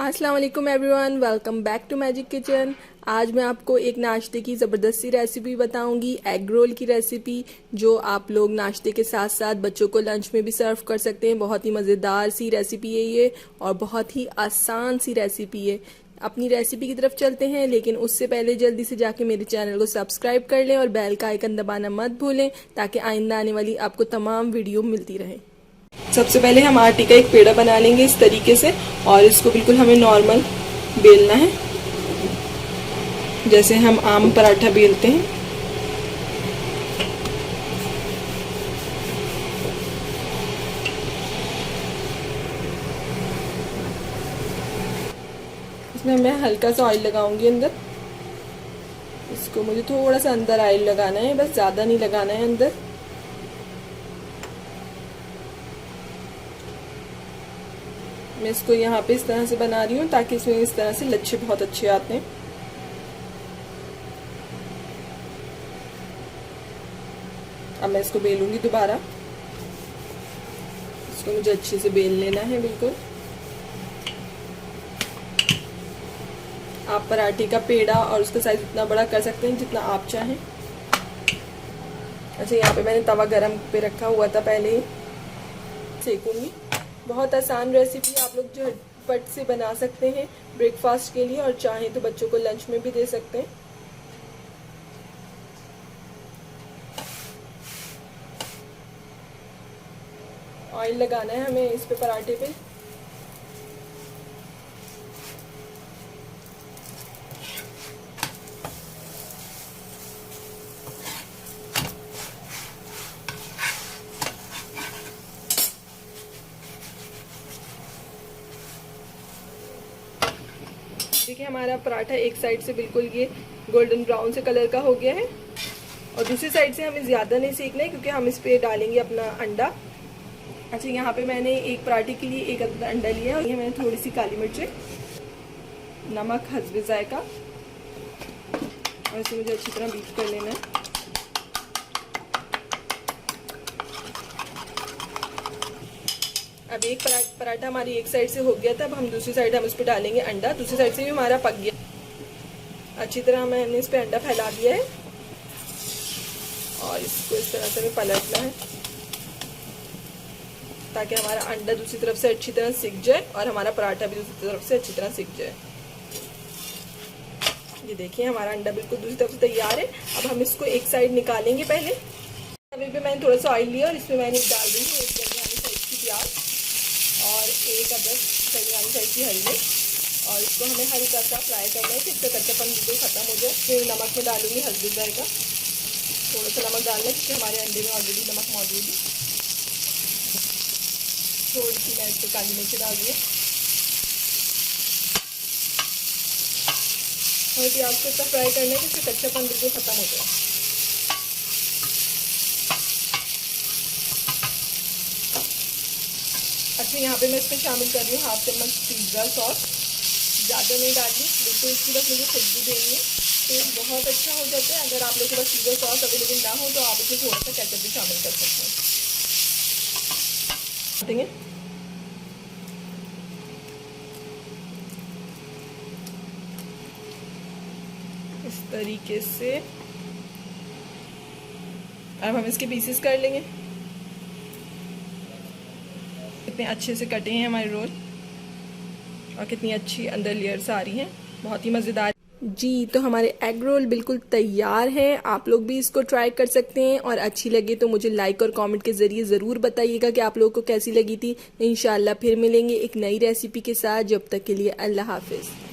अस्सलाम वालेकुम everyone, welcome back to magic kitchen. आज मैं आपको एक नाश्ते की ज़बरदस्ती रेसिपी बताऊंगी, एग रोल की रेसिपी, जो आप लोग नाश्ते के साथ साथ बच्चों को लंच में भी सर्व कर सकते हैं। बहुत ही मज़ेदार सी रेसिपी है ये और बहुत ही आसान सी रेसिपी है। अपनी रेसिपी की तरफ चलते हैं, लेकिन उससे पहले जल्दी से जाके मेरे चैनल को सब्सक्राइब कर लें और बेल का आइकन दबाना मत भूलें, ताकि आइंदा आने वाली आपको तमाम वीडियो मिलती रहे। सबसे पहले हम आटे का एक पेड़ा बना लेंगे इस तरीके से, और इसको बिल्कुल हमें नॉर्मल बेलना है, जैसे हम आम पराठा बेलते हैं। इसमें मैं हल्का सा ऑयल लगाऊंगी अंदर। इसको मुझे थोड़ा सा अंदर ऑयल लगाना है, बस ज़्यादा नहीं लगाना है अंदर। मैं इसको यहाँ पे इस तरह से बना रही हूँ ताकि इसमें इस तरह से लच्छे बहुत अच्छे आते हैं। अब मैं इसको बेलूंगी दोबारा। इसको मुझे अच्छे से बेल लेना है बिल्कुल। आप पराठे का पेड़ा और उसका साइज उतना बड़ा कर सकते हैं जितना आप चाहें। अच्छा, यहाँ पे मैंने तवा गरम पे रखा हुआ था, पहले ही सेकूंगी। बहुत आसान रेसिपी, आप लोग झटपट से बना सकते हैं ब्रेकफास्ट के लिए, और चाहें तो बच्चों को लंच में भी दे सकते हैं। ऑयल लगाना है हमें इस पे पराठे पे। देखिए, हमारा पराठा एक साइड से बिल्कुल ये गोल्डन ब्राउन से कलर का हो गया है, और दूसरी साइड से हमें ज़्यादा नहीं सेकना है क्योंकि हम इस पे डालेंगे अपना अंडा। अच्छा, यहाँ पे मैंने एक पराठे के लिए एक अंडा लिया है। मैंने थोड़ी सी काली मिर्चें, नमक हस्बे जायका, और इसे मुझे अच्छी तरह बीट कर लेना है। अब एक पराठा हमारी एक साइड से हो गया था। अब हम दूसरी साइड हम इस पर डालेंगे अंडा। दूसरी साइड से भी हमारा पक गया। अच्छी तरह मैंने इस पर अंडा फैला दिया है, और इसको इस तरह से हमें पलटना है ताकि हमारा अंडा दूसरी तरफ से अच्छी तरह सिक जाए और हमारा पराठा भी दूसरी तरफ से अच्छी तरह सिक जाए। ये देखिए, हमारा अंडा बिल्कुल दूसरी तरफ से तैयार है। अब हम इसको एक साइड निकालेंगे। पहले तवे पे मैंने थोड़ा सा ऑयल लिया और इसमें मैंने डाल दी है एक दरमियानी साइज की प्याज और एक अदरक दरमियानी साइज की हरी मिर्च, और इसको हमें हल्का सा फ्राई करना है कि इसका कच्चापन बिल्कुल खत्म हो जाए। फिर नमक में डालूंगी हल्दी जाएगा, थोड़ा सा नमक डालना है क्योंकि हमारे अंडे में ऑलरेडी नमक मौजूद है। थोड़ी सी मैं इस पर काली मिर्च डाल दी है, और प्याज को इतना फ्राई करना है कि इसका कच्चापन बिल्कुल खत्म हो जाए। अच्छा, यहाँ पे मैं इसमें शामिल कर रही हूँ हाफ चम्मच पिज़्ज़ा सॉस। ज़्यादा नहीं डालनी, बिल्कुल इसकी बस मुझे खुशबू देनी है, तो बहुत अच्छा हो जाता है। अगर आप लोग के पास पिज़्ज़ा सॉस अवेलेबल ना हो तो आप इसमें थोड़ा सा केचप भी शामिल कर सकते हैं। इस तरीके से अब हम इसके पीसेस कर लेंगे। कितने अच्छे से कटे हैं हमारे रोल, और कितनी अच्छी अंदर लेयर्स आ रही हैं, बहुत ही मज़ेदार। जी, तो हमारे एग रोल बिल्कुल तैयार हैं। आप लोग भी इसको ट्राई कर सकते हैं, और अच्छी लगे तो मुझे लाइक और कमेंट के ज़रिए ज़रूर बताइएगा कि आप लोगों को कैसी लगी थी। इंशाल्लाह फिर मिलेंगे एक नई रेसिपी के साथ। जब तक के लिए अल्लाह हाफिज़।